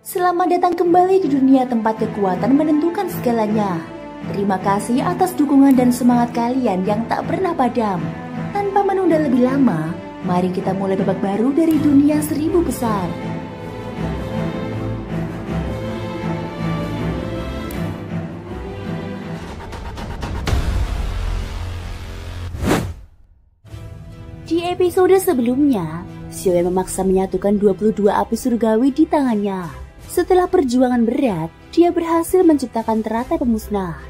Selamat datang kembali di dunia tempat kekuatan menentukan segalanya. Terima kasih atas dukungan dan semangat kalian yang tak pernah padam. Tanpa menunda lebih lama, mari kita mulai babak baru dari dunia 1000 besar. Di episode sebelumnya, Xiaoyan memaksa menyatukan 22 api surgawi di tangannya. Setelah perjuangan berat, dia berhasil menciptakan teratai pemusnah.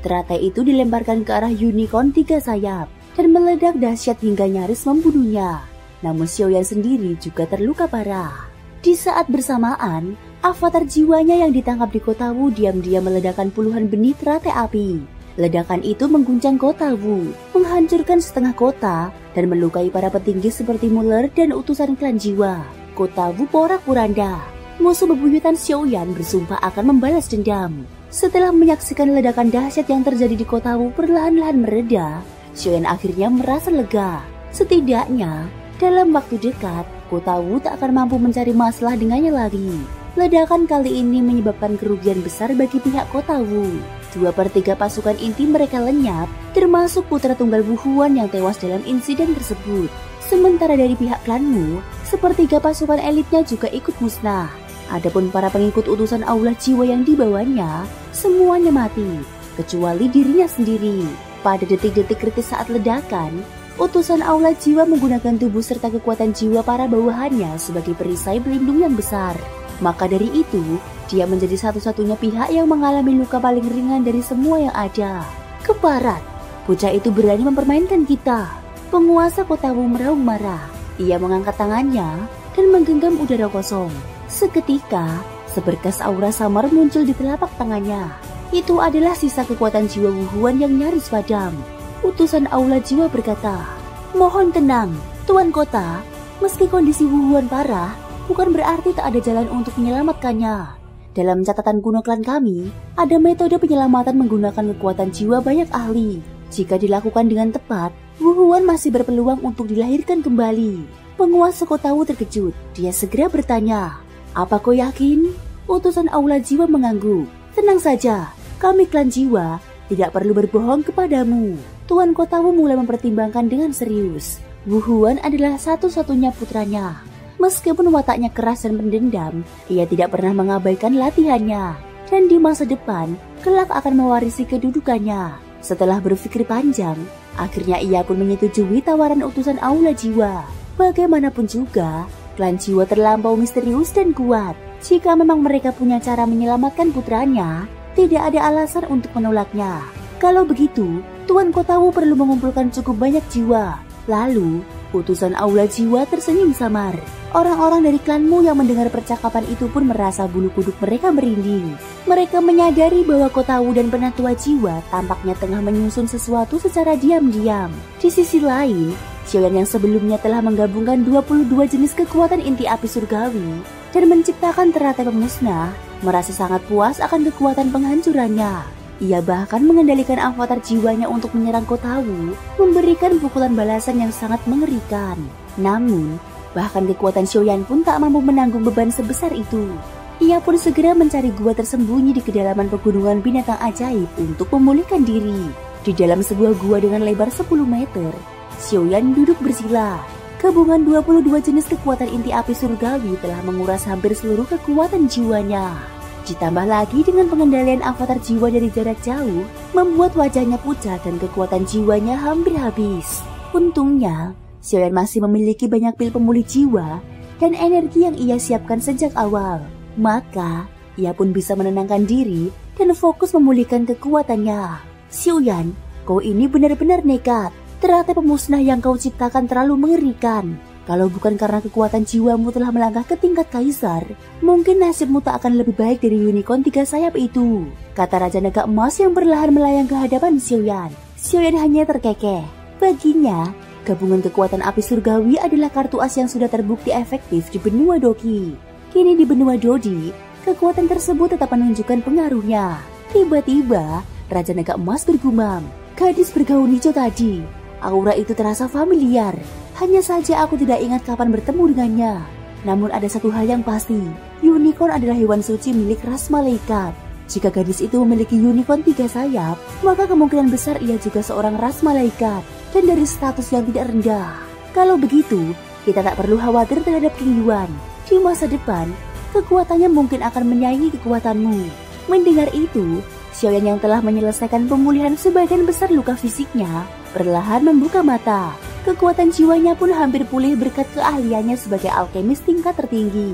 Teratai itu dilemparkan ke arah unicorn 3 sayap dan meledak dahsyat hingga nyaris membunuhnya. Namun Xiaoyan sendiri juga terluka parah. Di saat bersamaan, avatar jiwanya yang ditangkap di kota Wu diam-diam meledakkan puluhan benih teratai api. Ledakan itu mengguncang kota Wu, menghancurkan setengah kota dan melukai para petinggi seperti Muller dan utusan klan jiwa. Kota Wu porak-poranda. Musuh bebuyutan Xiaoyan bersumpah akan membalas dendam. Setelah menyaksikan ledakan dahsyat yang terjadi di kota Wu perlahan-lahan mereda, Xiaoyan akhirnya merasa lega. Setidaknya, dalam waktu dekat, kota Wu tak akan mampu mencari masalah dengannya lagi. Ledakan kali ini menyebabkan kerugian besar bagi pihak kota Wu. 2/3 pasukan inti mereka lenyap, termasuk putra tunggal Wu Huan yang tewas dalam insiden tersebut. Sementara dari pihak klan Wu, 1/3 pasukan elitnya juga ikut musnah. Adapun para pengikut utusan aula jiwa yang dibawanya, semuanya mati, kecuali dirinya sendiri. Pada detik-detik kritis saat ledakan, utusan aula jiwa menggunakan tubuh serta kekuatan jiwa para bawahannya sebagai perisai pelindung yang besar. Maka dari itu, dia menjadi satu-satunya pihak yang mengalami luka paling ringan dari semua yang ada. Keparat, bocah itu berani mempermainkan kita. Penguasa kota Wu meraung marah. Ia mengangkat tangannya dan menggenggam udara kosong. Seketika, seberkas aura samar muncul di telapak tangannya. Itu adalah sisa kekuatan jiwa Wu Huan yang nyaris padam. Utusan aula jiwa berkata, "Mohon tenang, Tuan Kota. Meski kondisi Wu Huan parah, bukan berarti tak ada jalan untuk menyelamatkannya. Dalam catatan kuno klan kami, ada metode penyelamatan menggunakan kekuatan jiwa banyak ahli. Jika dilakukan dengan tepat, Wu Huan masih berpeluang untuk dilahirkan kembali." Penguasa kota Wu terkejut. Dia segera bertanya, "Apa kau yakin?" Utusan aula jiwa mengangguk. "Tenang saja, kami klan jiwa tidak perlu berbohong kepadamu." Tuan kota Wu mulai mempertimbangkan dengan serius. Wu Huan adalah satu-satunya putranya. Meskipun wataknya keras dan pendendam, ia tidak pernah mengabaikan latihannya. Dan di masa depan, kelak akan mewarisi kedudukannya. Setelah berpikir panjang, akhirnya ia pun menyetujui tawaran utusan aula jiwa. Bagaimanapun juga, klan jiwa terlampau misterius dan kuat. Jika memang mereka punya cara menyelamatkan putranya, tidak ada alasan untuk menolaknya. Kalau begitu, Tuan Kota Wu perlu mengumpulkan cukup banyak jiwa. Lalu, utusan aula jiwa tersenyum samar. Orang-orang dari klanmu yang mendengar percakapan itu pun merasa bulu kuduk mereka merinding. Mereka menyadari bahwa Kota Wu dan penatua jiwa tampaknya tengah menyusun sesuatu secara diam-diam. Di sisi lain, Xiaoyan yang sebelumnya telah menggabungkan 22 jenis kekuatan inti api surgawi dan menciptakan teratai pemusnah, merasa sangat puas akan kekuatan penghancurannya. Ia bahkan mengendalikan avatar jiwanya untuk menyerang kota Wu, memberikan pukulan balasan yang sangat mengerikan. Namun, bahkan kekuatan Xiaoyan pun tak mampu menanggung beban sebesar itu. Ia pun segera mencari gua tersembunyi di kedalaman pegunungan binatang ajaib untuk memulihkan diri. Di dalam sebuah gua dengan lebar 10 meter, Xiaoyan duduk bersila. Gabungan 22 jenis kekuatan inti api surgawi telah menguras hampir seluruh kekuatan jiwanya. Ditambah lagi dengan pengendalian avatar jiwa dari jarak jauh, membuat wajahnya pucat dan kekuatan jiwanya hampir habis. Untungnya, Xiaoyan masih memiliki banyak pil pemulih jiwa dan energi yang ia siapkan sejak awal. Maka, ia pun bisa menenangkan diri dan fokus memulihkan kekuatannya. "Xiaoyan, kau ini benar-benar nekat. Teratai pemusnah yang kau ciptakan terlalu mengerikan. Kalau bukan karena kekuatan jiwamu telah melangkah ke tingkat kaisar, mungkin nasibmu tak akan lebih baik dari unicorn 3 sayap itu," kata Raja Naga Emas yang perlahan melayang ke hadapan Xiaoyan. Xiaoyan hanya terkekeh. Baginya, gabungan kekuatan api surgawi adalah kartu as yang sudah terbukti efektif di benua Doki. Kini di benua Dodi, kekuatan tersebut tetap menunjukkan pengaruhnya. Tiba-tiba, Raja Naga Emas bergumam, "Gadis bergaun hijau tadi. Aura itu terasa familiar. Hanya saja aku tidak ingat kapan bertemu dengannya. Namun ada satu hal yang pasti, unicorn unicorn adalah hewan suci milik ras malaikat. Jika gadis itu memiliki unicorn 3 sayap, maka kemungkinan besar ia juga seorang ras malaikat dan dari status yang tidak rendah. Kalau begitu, kita tak perlu khawatir terhadap King Yuan. Di masa depan, kekuatannya mungkin akan menyaingi kekuatanmu. Mendengar itu, Xiaoyan yang telah menyelesaikan pemulihan sebagian besar luka fisiknya, perlahan membuka mata. Kekuatan jiwanya pun hampir pulih berkat keahliannya sebagai alkemis tingkat tertinggi.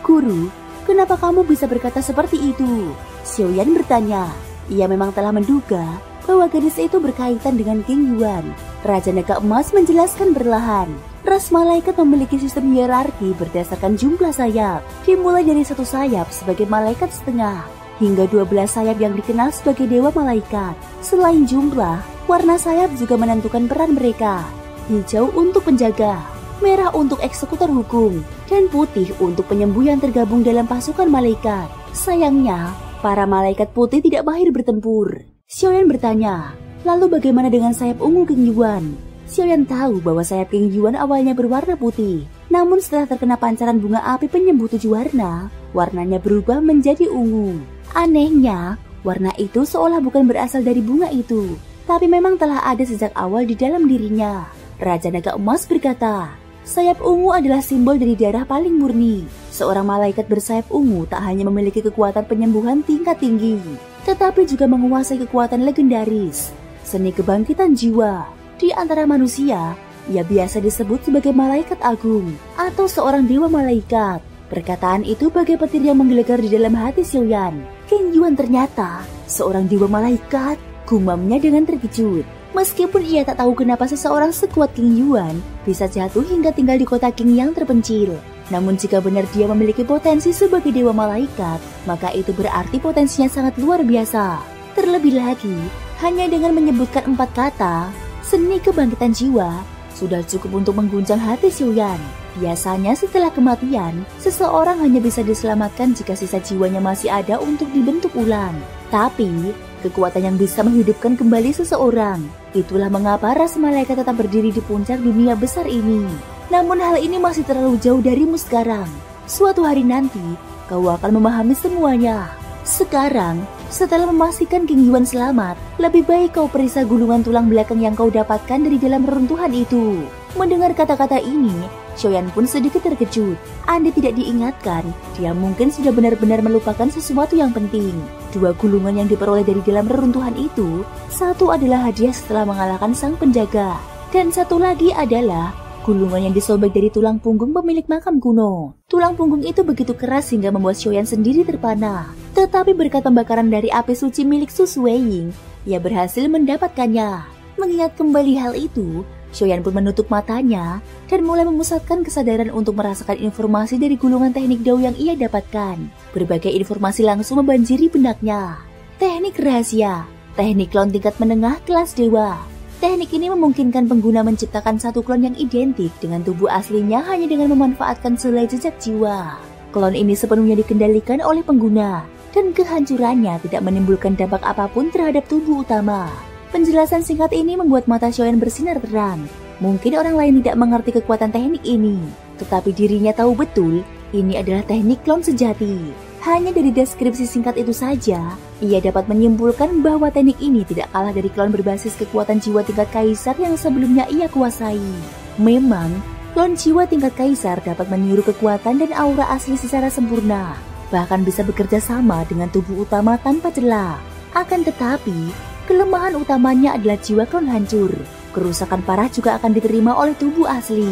Guru, kenapa kamu bisa berkata seperti itu? Xiaoyan bertanya. Ia memang telah menduga bahwa gadis itu berkaitan dengan King Yuan. Raja Naga Emas menjelaskan perlahan. Ras malaikat memiliki sistem hierarki berdasarkan jumlah sayap, dimulai dari 1 sayap sebagai malaikat setengah, hingga 12 sayap yang dikenal sebagai dewa malaikat. Selain jumlah, warna sayap juga menentukan peran mereka. Hijau untuk penjaga, merah untuk eksekutor hukum, dan putih untuk penyembuh yang tergabung dalam pasukan malaikat. Sayangnya, para malaikat putih tidak mahir bertempur. Xiaoyan bertanya, lalu bagaimana dengan sayap ungu King Yuan? Xiaoyan tahu bahwa sayap King Yuan awalnya berwarna putih, namun setelah terkena pancaran bunga api penyembuh 7 warna, warnanya berubah menjadi ungu. Anehnya, warna itu seolah bukan berasal dari bunga itu, tapi memang telah ada sejak awal di dalam dirinya. Raja Naga Emas berkata, sayap ungu adalah simbol dari darah paling murni. Seorang malaikat bersayap ungu tak hanya memiliki kekuatan penyembuhan tingkat tinggi, tetapi juga menguasai kekuatan legendaris, seni kebangkitan jiwa. Di antara manusia, ia biasa disebut sebagai malaikat agung atau seorang dewa malaikat. Perkataan itu bagai petir yang menggelegar di dalam hati Xiaoyan. King Yuan ternyata seorang dewa malaikat, gumamnya dengan terkejut. Meskipun ia tak tahu kenapa seseorang sekuat King Yuan bisa jatuh hingga tinggal di kota King yang terpencil. Namun jika benar dia memiliki potensi sebagai dewa malaikat, maka itu berarti potensinya sangat luar biasa. Terlebih lagi, hanya dengan menyebutkan 4 kata, seni kebangkitan jiwa, sudah cukup untuk mengguncang hati Xiaoyan. Biasanya setelah kematian, seseorang hanya bisa diselamatkan jika sisa jiwanya masih ada untuk dibentuk ulang. Tapi, kekuatan yang bisa menghidupkan kembali seseorang. Itulah mengapa ras malaikat tetap berdiri di puncak dunia besar ini. Namun hal ini masih terlalu jauh darimu sekarang. Suatu hari nanti, kau akan memahami semuanya. Sekarang, setelah memastikan King Yuan selamat, lebih baik kau periksa gulungan tulang belakang yang kau dapatkan dari dalam reruntuhan itu. Mendengar kata-kata ini, Xiaoyan pun sedikit terkejut. Andai tidak diingatkan, dia mungkin sudah benar-benar melupakan sesuatu yang penting. 2 gulungan yang diperoleh dari dalam reruntuhan itu, satu adalah hadiah setelah mengalahkan sang penjaga, dan satu lagi adalah gulungan yang disobek dari tulang punggung pemilik makam kuno. Tulang punggung itu begitu keras hingga membuat Xiaoyan sendiri terpana. Tetapi berkat pembakaran dari api suci milik Su Suiying, ia berhasil mendapatkannya. Mengingat kembali hal itu, Xiaoyan pun menutup matanya dan mulai memusatkan kesadaran untuk merasakan informasi dari gulungan teknik Dao yang ia dapatkan. Berbagai informasi langsung membanjiri benaknya. Teknik rahasia, teknik klon tingkat menengah kelas dewa. Teknik ini memungkinkan pengguna menciptakan satu klon yang identik dengan tubuh aslinya hanya dengan memanfaatkan selai jejak jiwa. Klon ini sepenuhnya dikendalikan oleh pengguna, dan kehancurannya tidak menimbulkan dampak apapun terhadap tubuh utama. Penjelasan singkat ini membuat mata Xiaoyan bersinar terang. Mungkin orang lain tidak mengerti kekuatan teknik ini, tetapi dirinya tahu betul ini adalah teknik klon sejati. Hanya dari deskripsi singkat itu saja, ia dapat menyimpulkan bahwa teknik ini tidak kalah dari klon berbasis kekuatan jiwa tingkat kaisar yang sebelumnya ia kuasai. Memang, klon jiwa tingkat kaisar dapat meniru kekuatan dan aura asli secara sempurna, bahkan bisa bekerja sama dengan tubuh utama tanpa celah. Akan tetapi, kelemahan utamanya adalah jiwa klon hancur. Kerusakan parah juga akan diterima oleh tubuh asli,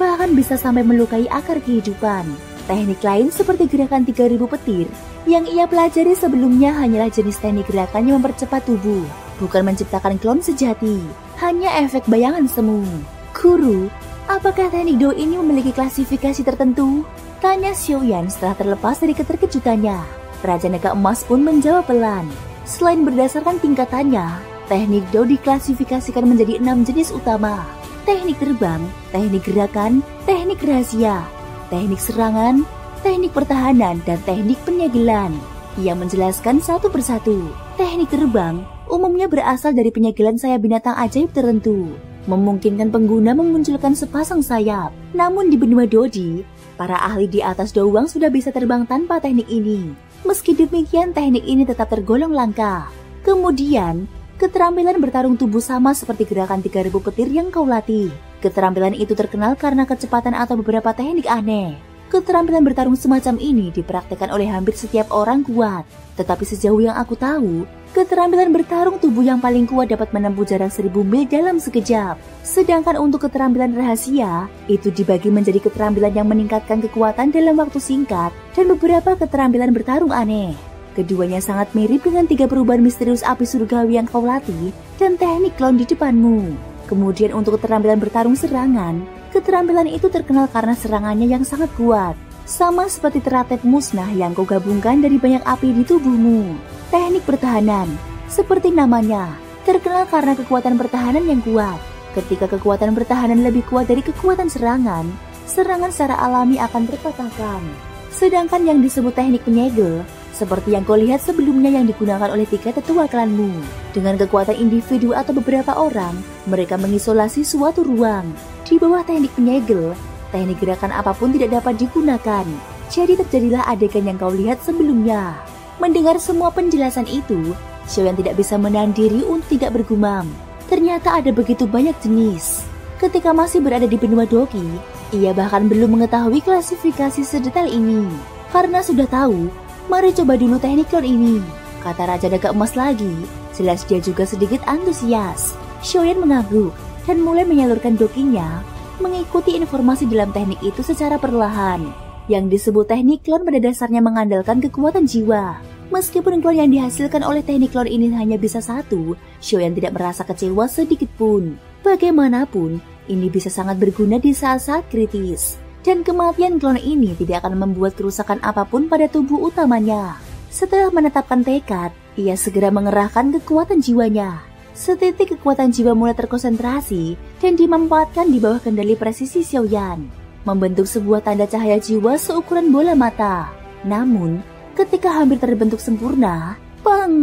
bahkan bisa sampai melukai akar kehidupan. Teknik lain seperti gerakan 3000 petir yang ia pelajari sebelumnya hanyalah jenis teknik gerakan yang mempercepat tubuh, bukan menciptakan klon sejati, hanya efek bayangan semu. Guru, apakah teknik Dao ini memiliki klasifikasi tertentu? Tanya Xiaoyan setelah terlepas dari keterkejutannya. Raja Naga Emas pun menjawab pelan. Selain berdasarkan tingkatannya, teknik Dao diklasifikasikan menjadi 6 jenis utama. Teknik terbang, teknik gerakan, teknik rahasia, teknik serangan, teknik pertahanan, dan teknik penyegelan. Ia menjelaskan satu persatu. Teknik terbang umumnya berasal dari penyegelan sayap binatang ajaib tertentu, memungkinkan pengguna memunculkan sepasang sayap. Namun di benua Dodi, Para ahli di atas doang sudah bisa terbang tanpa teknik ini. Meski demikian, teknik ini tetap tergolong langka. Kemudian, keterampilan bertarung tubuh sama seperti gerakan 3000 petir yang kau latih. Keterampilan itu terkenal karena kecepatan atau beberapa teknik aneh. Keterampilan bertarung semacam ini dipraktikkan oleh hampir setiap orang kuat. Tetapi sejauh yang aku tahu, keterampilan bertarung tubuh yang paling kuat dapat menempuh jarak 1000 mil dalam sekejap. Sedangkan untuk keterampilan rahasia, itu dibagi menjadi keterampilan yang meningkatkan kekuatan dalam waktu singkat dan beberapa keterampilan bertarung aneh. Keduanya sangat mirip dengan 3 perubahan misterius api surgawi yang kau latih dan teknik klon di depanmu. Kemudian untuk keterampilan bertarung serangan, keterampilan itu terkenal karena serangannya yang sangat kuat. Sama seperti teratai musnah yang kau gabungkan dari banyak api di tubuhmu. Teknik pertahanan, seperti namanya, terkenal karena kekuatan pertahanan yang kuat. Ketika kekuatan pertahanan lebih kuat dari kekuatan serangan, serangan secara alami akan terpatahkan. Sedangkan yang disebut teknik penyegel, seperti yang kau lihat sebelumnya yang digunakan oleh 3 tetua klanmu. Dengan kekuatan individu atau beberapa orang, mereka mengisolasi suatu ruang. Di bawah teknik penyegel, teknik gerakan apapun tidak dapat digunakan. Jadi terjadilah adegan yang kau lihat sebelumnya. Mendengar semua penjelasan itu, Xiaoyan tidak bisa menahan diri untuk tidak bergumam. Ternyata ada begitu banyak jenis. Ketika masih berada di benua Doki, ia bahkan belum mengetahui klasifikasi sedetail ini. Karena sudah tahu, mari coba dulu teknik klon ini, kata Raja Naga Emas lagi. Jelas dia juga sedikit antusias. Xiaoyan mengangguk dan mulai menyalurkan dokinya, mengikuti informasi dalam teknik itu secara perlahan. Yang disebut teknik klon pada dasarnya mengandalkan kekuatan jiwa. Meskipun klon yang dihasilkan oleh teknik klon ini hanya bisa 1, Xiaoyan tidak merasa kecewa sedikit pun. Bagaimanapun, ini bisa sangat berguna di saat-saat kritis. Dan kematian klon ini tidak akan membuat kerusakan apapun pada tubuh utamanya. Setelah menetapkan tekad, ia segera mengerahkan kekuatan jiwanya. Setitik kekuatan jiwa mulai terkonsentrasi dan dimanfaatkan di bawah kendali presisi Xiaoyan, membentuk sebuah tanda cahaya jiwa seukuran bola mata. Namun, ketika hampir terbentuk sempurna, bang!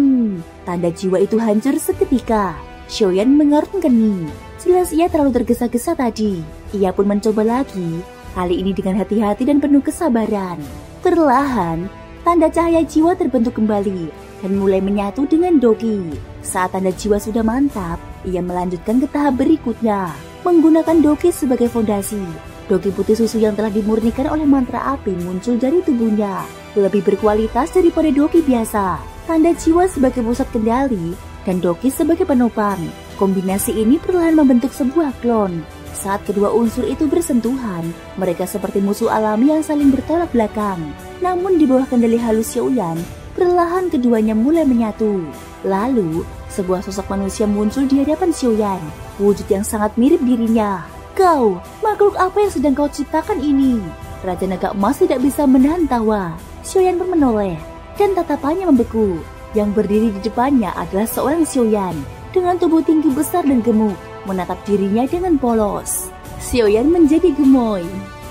Tanda jiwa itu hancur seketika. Xiaoyan mengerutkan kening. Jelas ia terlalu tergesa-gesa tadi. Ia pun mencoba lagi. Kali ini dengan hati-hati dan penuh kesabaran. Perlahan, tanda cahaya jiwa terbentuk kembali dan mulai menyatu dengan Doki. Saat tanda jiwa sudah mantap, ia melanjutkan ke tahap berikutnya, menggunakan Doki sebagai fondasi. Doki putih susu yang telah dimurnikan oleh mantra api muncul dari tubuhnya, lebih berkualitas daripada Doki biasa. Tanda jiwa sebagai pusat kendali dan Doki sebagai penopang. Kombinasi ini perlahan membentuk sebuah klon. Saat kedua unsur itu bersentuhan, mereka seperti musuh alami yang saling bertolak belakang. Namun di bawah kendali halus Xiaoyan, perlahan keduanya mulai menyatu. Lalu, sebuah sosok manusia muncul di hadapan Xiaoyan, wujud yang sangat mirip dirinya. Kau, makhluk apa yang sedang kau ciptakan ini? Raja Naga Emas tidak bisa menahan tawa. Xiaoyan pun menoleh, dan tatapannya membeku. Yang berdiri di depannya adalah seorang Xiaoyan, dengan tubuh tinggi besar dan gemuk, menatap dirinya dengan polos. Xiaoyan menjadi gemoy.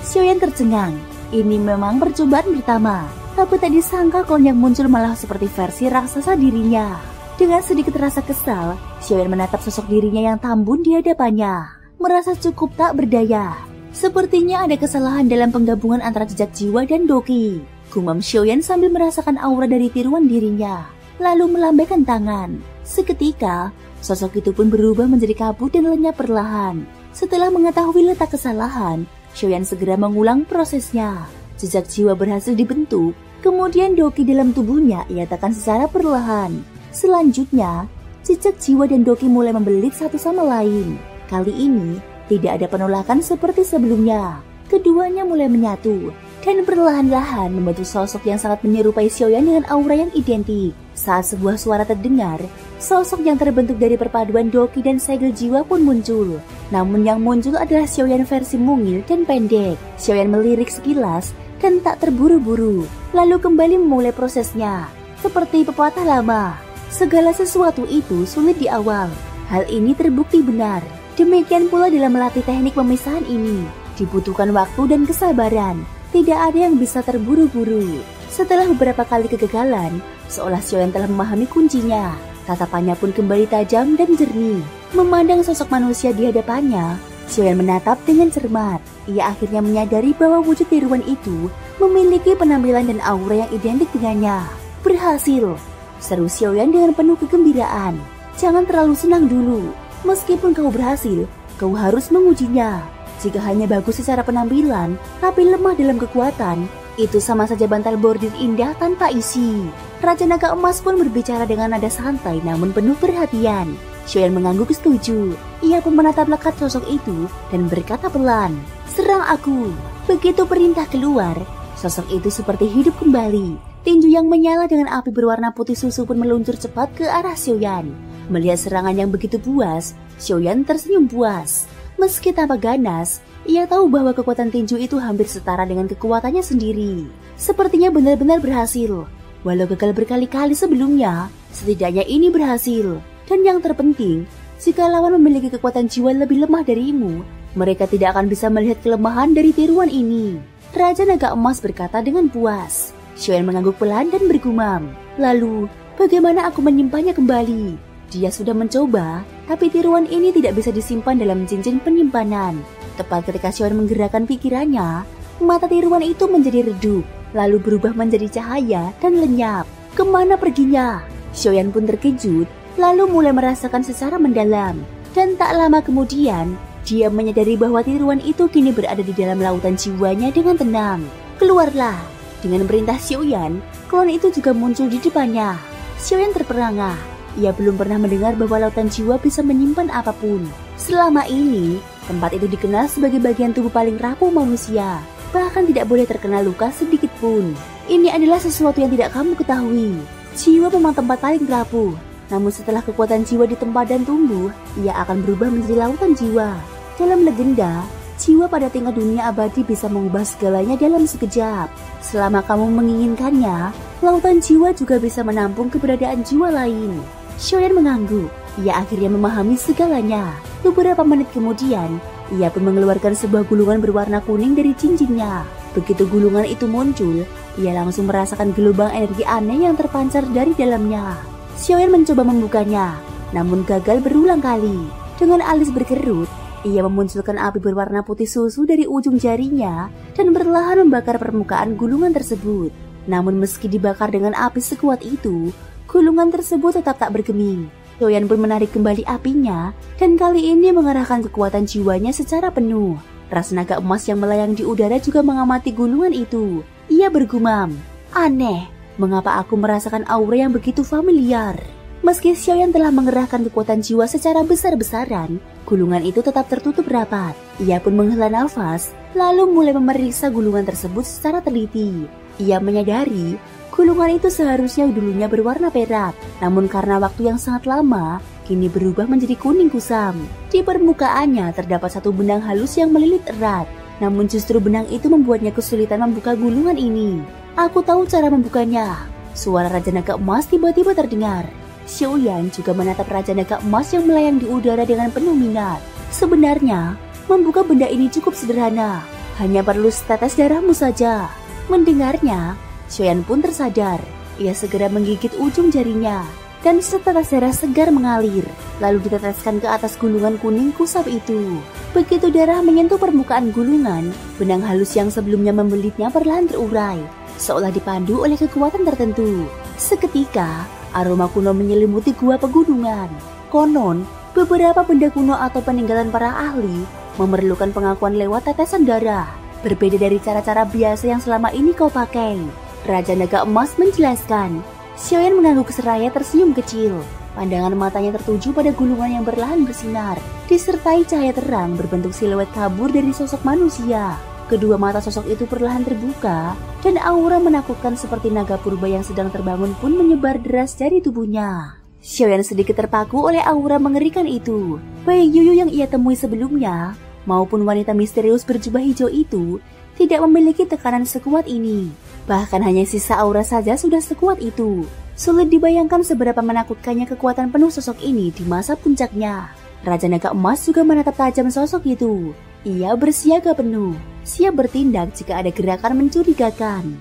Xiaoyan tercengang. Ini memang percobaan pertama, tapi tak disangka klon yang muncul malah seperti versi raksasa dirinya. Dengan sedikit rasa kesal, Xiaoyan menatap sosok dirinya yang tambun di hadapannya, merasa cukup tak berdaya. Sepertinya ada kesalahan dalam penggabungan antara jejak jiwa dan Doki. Gumam Xiaoyan sambil merasakan aura dari tiruan dirinya, lalu melambaikan tangan. Seketika, sosok itu pun berubah menjadi kabut dan lenyap perlahan. Setelah mengetahui letak kesalahan, Xiaoyan segera mengulang prosesnya. Jejak jiwa berhasil dibentuk, kemudian Doki dalam tubuhnya ia tekan secara perlahan. Selanjutnya, jejak jiwa dan Doki mulai membelit satu sama lain. Kali ini, tidak ada penolakan seperti sebelumnya. Keduanya mulai menyatu dan perlahan-lahan membentuk sosok yang sangat menyerupai Xiaoyan dengan aura yang identik. Saat sebuah suara terdengar, sosok yang terbentuk dari perpaduan Doki dan segel jiwa pun muncul. Namun yang muncul adalah Xiaoyan versi mungil dan pendek. Xiaoyan melirik sekilas dan tak terburu-buru, lalu kembali memulai prosesnya. Seperti pepatah lama, segala sesuatu itu sulit di awal. Hal ini terbukti benar. Demikian pula dalam melatih teknik pemisahan ini, dibutuhkan waktu dan kesabaran. Tidak ada yang bisa terburu-buru. Setelah beberapa kali kegagalan, seolah Xiaoyan telah memahami kuncinya. Tatapannya pun kembali tajam dan jernih. Memandang sosok manusia di hadapannya, Xiaoyan menatap dengan cermat. Ia akhirnya menyadari bahwa wujud tiruan itu memiliki penampilan dan aura yang identik dengannya. Berhasil, seru Xiaoyan dengan penuh kegembiraan. Jangan terlalu senang dulu. Meskipun kau berhasil, kau harus mengujinya. Jika hanya bagus secara penampilan, tapi lemah dalam kekuatan, itu sama saja bantal bordir indah tanpa isi. Raja Naga Emas pun berbicara dengan nada santai namun penuh perhatian. Xiaoyan mengangguk setuju. Ia pun menatap lekat sosok itu dan berkata pelan, "Serang aku." Begitu perintah keluar, sosok itu seperti hidup kembali. Tinju yang menyala dengan api berwarna putih susu pun meluncur cepat ke arah Xiaoyan. Melihat serangan yang begitu puas, Xiaoyan tersenyum puas. Meski tanpa ganas, ia tahu bahwa kekuatan tinju itu hampir setara dengan kekuatannya sendiri. Sepertinya benar-benar berhasil. Walau gagal berkali-kali sebelumnya, setidaknya ini berhasil. Dan yang terpenting, jika lawan memiliki kekuatan jiwa lebih lemah darimu, mereka tidak akan bisa melihat kelemahan dari tiruan ini. Raja Naga Emas berkata dengan puas. Xiaoyan mengangguk pelan dan bergumam. Lalu, bagaimana aku menyimpannya kembali? Dia sudah mencoba, tapi tiruan ini tidak bisa disimpan dalam cincin penyimpanan. Tepat ketika Xiaoyan menggerakkan pikirannya, mata tiruan itu menjadi redup, lalu berubah menjadi cahaya dan lenyap. Kemana perginya? Xiaoyan pun terkejut, lalu mulai merasakan secara mendalam. Dan tak lama kemudian, dia menyadari bahwa tiruan itu kini berada di dalam lautan jiwanya dengan tenang. Keluarlah. Dengan perintah Xiaoyan, klon itu juga muncul di depannya. Xiaoyan terperangah. Ia belum pernah mendengar bahwa lautan jiwa bisa menyimpan apapun. Selama ini, tempat itu dikenal sebagai bagian tubuh paling rapuh manusia. Bahkan tidak boleh terkena luka sedikit pun. Ini adalah sesuatu yang tidak kamu ketahui. Jiwa memang tempat paling rapuh. Namun setelah kekuatan jiwa ditempa dan tumbuh, ia akan berubah menjadi lautan jiwa. Dalam legenda, jiwa pada tingkat dunia abadi bisa mengubah segalanya dalam sekejap. Selama kamu menginginkannya, lautan jiwa juga bisa menampung keberadaan jiwa lain. Xiaoyan mengangguk. Ia akhirnya memahami segalanya. Beberapa menit kemudian, ia pun mengeluarkan sebuah gulungan berwarna kuning dari cincinnya. Begitu gulungan itu muncul, ia langsung merasakan gelombang energi aneh yang terpancar dari dalamnya. Xiaoyan mencoba membukanya, namun gagal berulang kali. Dengan alis berkerut, ia memunculkan api berwarna putih susu dari ujung jarinya dan perlahan membakar permukaan gulungan tersebut. Namun meski dibakar dengan api sekuat itu, gulungan tersebut tetap tak bergeming. Xiaoyan pun menarik kembali apinya dan kali ini mengerahkan kekuatan jiwanya secara penuh. Ras naga emas yang melayang di udara juga mengamati gulungan itu. Ia bergumam, "Aneh. Mengapa aku merasakan aura yang begitu familiar?" Meski Xiaoyan telah mengerahkan kekuatan jiwa secara besar-besaran, gulungan itu tetap tertutup rapat. Ia pun menghela nafas, lalu mulai memeriksa gulungan tersebut secara teliti. Ia menyadari, gulungan itu seharusnya dulunya berwarna perak, namun karena waktu yang sangat lama, kini berubah menjadi kuning kusam. Di permukaannya terdapat satu benang halus yang melilit erat, namun justru benang itu membuatnya kesulitan membuka gulungan ini. "Aku tahu cara membukanya." Suara Raja Naga Emas tiba-tiba terdengar. Xiaoyan juga menatap Raja Naga Emas yang melayang di udara dengan penuh minat. Sebenarnya, membuka benda ini cukup sederhana. Hanya perlu setetes darahmu saja. Mendengarnya, Xiaoyan pun tersadar. Ia segera menggigit ujung jarinya. Dan setetes darah segar mengalir, lalu diteteskan ke atas gulungan kuning kusam itu. Begitu darah menyentuh permukaan gulungan, benang halus yang sebelumnya membelitnya perlahan terurai, seolah dipandu oleh kekuatan tertentu. Seketika, aroma kuno menyelimuti gua pegunungan. Konon, beberapa benda kuno atau peninggalan para ahli memerlukan pengakuan lewat tetesan darah. Berbeda dari cara-cara biasa yang selama ini kau pakai. Raja Naga Emas menjelaskan. Xiaoyan mengangguk seraya tersenyum kecil. Pandangan matanya tertuju pada gulungan yang perlahan bersinar, disertai cahaya terang berbentuk siluet kabur dari sosok manusia. Kedua mata sosok itu perlahan terbuka, dan aura menakutkan seperti naga purba yang sedang terbangun pun menyebar deras dari tubuhnya. Xiaoyan sedikit terpaku oleh aura mengerikan itu. Baik Yuyu yang ia temui sebelumnya, maupun wanita misterius berjubah hijau itu, tidak memiliki tekanan sekuat ini. Bahkan hanya sisa aura saja sudah sekuat itu. Sulit dibayangkan seberapa menakutkannya kekuatan penuh sosok ini di masa puncaknya. Raja Naga Emas juga menatap tajam sosok itu. Ia bersiaga penuh, siap bertindak jika ada gerakan mencurigakan.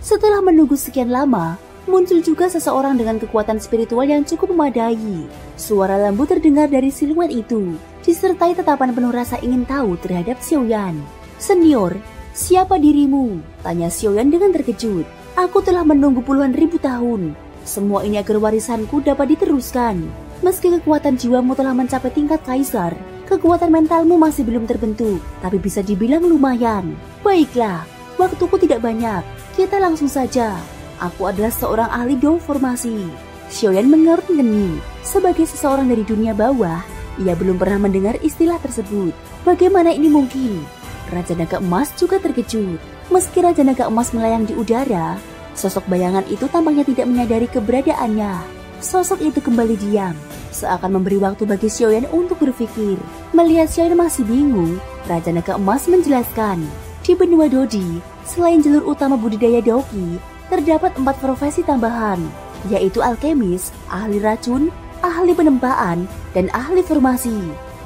Setelah menunggu sekian lama, Muncul juga seseorang dengan kekuatan spiritual yang cukup memadai. Suara lembut terdengar dari siluet itu, disertai tatapan penuh rasa ingin tahu terhadap Xiaoyan. "Senior, siapa dirimu?" tanya Xiaoyan dengan terkejut. "Aku telah menunggu puluhan ribu tahun. Semua ini agar warisanku dapat diteruskan. Meski kekuatan jiwamu telah mencapai tingkat kaisar, kekuatan mentalmu masih belum terbentuk, tapi bisa dibilang lumayan. Baiklah, waktuku tidak banyak. Kita langsung saja. Aku adalah seorang ahli dao formasi." Xiaoyan mengerut kening. Sebagai seseorang dari dunia bawah, ia belum pernah mendengar istilah tersebut. Bagaimana ini mungkin? Raja Naga Emas juga terkejut. Meski Raja Naga Emas melayang di udara, sosok bayangan itu tampaknya tidak menyadari keberadaannya. Sosok itu kembali diam, seakan memberi waktu bagi Xiaoyan untuk berpikir. Melihat Xiaoyan masih bingung, Raja Naga Emas menjelaskan, "Di benua Dodi, selain jalur utama budidaya Daoki, terdapat 4 profesi tambahan, yaitu alkemis, ahli racun, ahli penempaan, dan ahli formasi.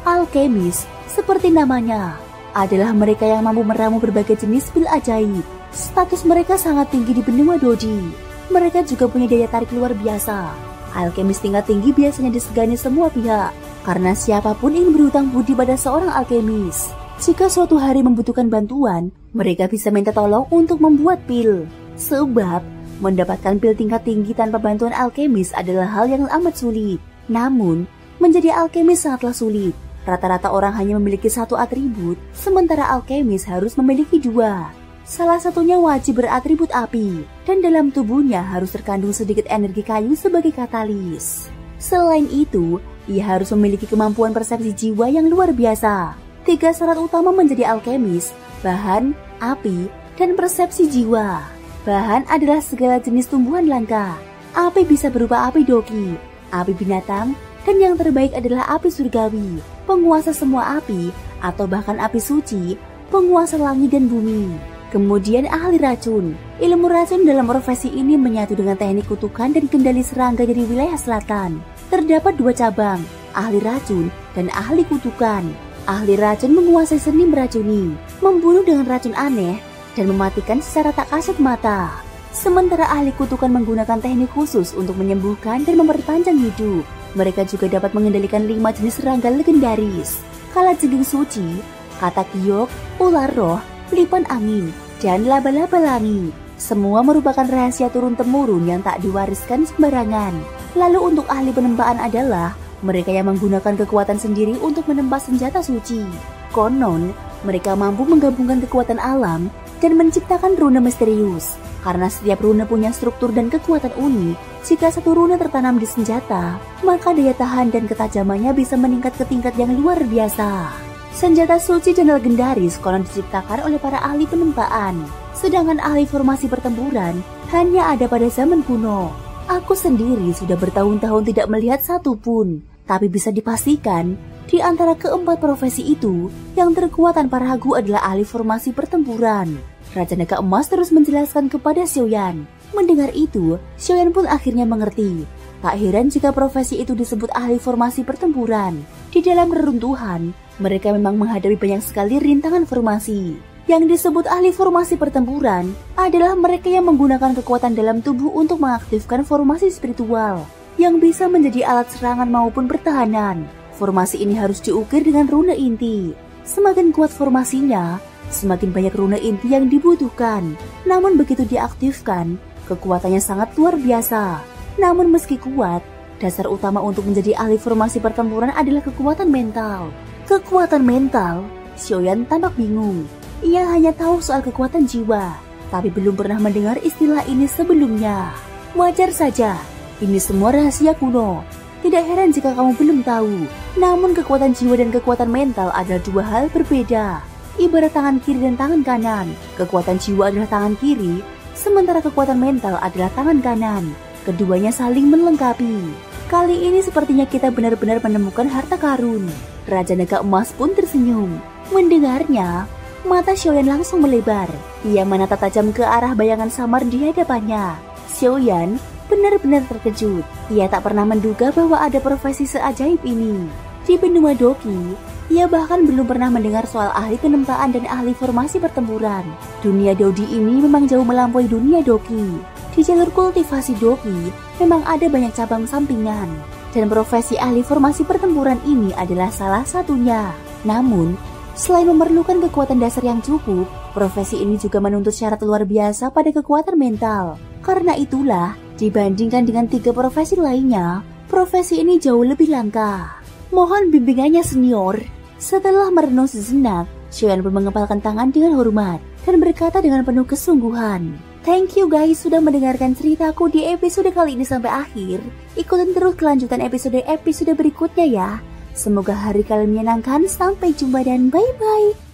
Alkemis, seperti namanya, adalah mereka yang mampu meramu berbagai jenis pil ajaib. Status mereka sangat tinggi di benua Dodi. Mereka juga punya daya tarik luar biasa. Alkemis tingkat tinggi biasanya disegani semua pihak, karena siapapun ingin berhutang budi pada seorang alkemis. Jika suatu hari membutuhkan bantuan, mereka bisa minta tolong untuk membuat pil. Sebab, mendapatkan pil tingkat tinggi tanpa bantuan alkemis adalah hal yang amat sulit. Namun, menjadi alkemis sangatlah sulit. Rata-rata orang hanya memiliki 1 atribut, sementara alkemis harus memiliki 2. Salah satunya wajib beratribut api, dan dalam tubuhnya harus terkandung sedikit energi kayu sebagai katalis. Selain itu, ia harus memiliki kemampuan persepsi jiwa yang luar biasa. 3 syarat utama menjadi alkemis: bahan, api, dan persepsi jiwa. Bahan adalah segala jenis tumbuhan langka. Api bisa berupa api doki, api binatang, dan yang terbaik adalah api surgawi, penguasa semua api, atau bahkan api suci, penguasa langit dan bumi. Kemudian ahli racun. Ilmu racun dalam profesi ini menyatu dengan teknik kutukan dan kendali serangga dari wilayah selatan. Terdapat 2 cabang, ahli racun dan ahli kutukan. Ahli racun menguasai seni meracuni, membunuh dengan racun aneh, dan mematikan secara tak kasat mata. Sementara ahli kutukan menggunakan teknik khusus untuk menyembuhkan dan memperpanjang hidup. Mereka juga dapat mengendalikan 5 jenis serangga legendaris: kalajengking suci, katak giok, ular roh, lipan angin, dan laba-laba langit. Semua merupakan rahasia turun-temurun yang tak diwariskan sembarangan. Lalu untuk ahli penempaan adalah mereka yang menggunakan kekuatan sendiri untuk menempa senjata suci. Konon, mereka mampu menggabungkan kekuatan alam dan menciptakan rune misterius. Karena setiap rune punya struktur dan kekuatan unik, jika satu rune tertanam di senjata, maka daya tahan dan ketajamannya bisa meningkat ke tingkat yang luar biasa. Senjata suci dan legendaris konon diciptakan oleh para ahli penempaan, sedangkan ahli formasi pertempuran hanya ada pada zaman kuno. Aku sendiri sudah bertahun-tahun tidak melihat satu pun, tapi bisa dipastikan di antara keempat profesi itu, yang terkuat tanpa ragu adalah ahli formasi pertempuran. Raja Naga Emas terus menjelaskan kepada Xiaoyan. Mendengar itu, Xiaoyan pun akhirnya mengerti. Tak heran jika profesi itu disebut ahli formasi pertempuran. Di dalam reruntuhan, mereka memang menghadapi banyak sekali rintangan formasi. Yang disebut ahli formasi pertempuran adalah mereka yang menggunakan kekuatan dalam tubuh untuk mengaktifkan formasi spiritual, yang bisa menjadi alat serangan maupun pertahanan. Formasi ini harus diukir dengan rune inti. Semakin kuat formasinya, semakin banyak rune inti yang dibutuhkan. Namun begitu diaktifkan, kekuatannya sangat luar biasa. Namun meski kuat, dasar utama untuk menjadi ahli formasi pertempuran adalah kekuatan mental. Kekuatan mental, Xiaoyan tampak bingung. Ia hanya tahu soal kekuatan jiwa, tapi belum pernah mendengar istilah ini sebelumnya. Wajar saja, ini semua rahasia kuno. Tidak heran jika kamu belum tahu. Namun kekuatan jiwa dan kekuatan mental adalah 2 hal berbeda. Ibarat tangan kiri dan tangan kanan. Kekuatan jiwa adalah tangan kiri, sementara kekuatan mental adalah tangan kanan. Keduanya saling melengkapi. Kali ini sepertinya kita benar-benar menemukan harta karun. Raja Naga Emas pun tersenyum. Mendengarnya, mata Xiaoyan langsung melebar. Ia menatap tajam ke arah bayangan samar di hadapannya. Xiaoyan benar-benar terkejut. Ia tak pernah menduga bahwa ada profesi seajaib ini. Di benua Doki, ia bahkan belum pernah mendengar soal ahli penempaan dan ahli formasi pertempuran. Dunia Dodi ini memang jauh melampaui dunia Doki. Di Di jalur kultivasi doki, memang ada banyak cabang sampingan, dan profesi ahli formasi pertempuran ini adalah salah satunya. Namun, selain memerlukan kekuatan dasar yang cukup, profesi ini juga menuntut syarat luar biasa pada kekuatan mental. Karena itulah, dibandingkan dengan 3 profesi lainnya, profesi ini jauh lebih langka. Mohon bimbingannya senior. Setelah merenung sejenak, Xiaoyan pun mengepalkan tangan dengan hormat dan berkata dengan penuh kesungguhan, "Thank you guys sudah mendengarkan ceritaku di episode kali ini sampai akhir. Ikutin terus kelanjutan episode berikutnya ya. Semoga hari kalian menyenangkan. Sampai jumpa dan bye-bye."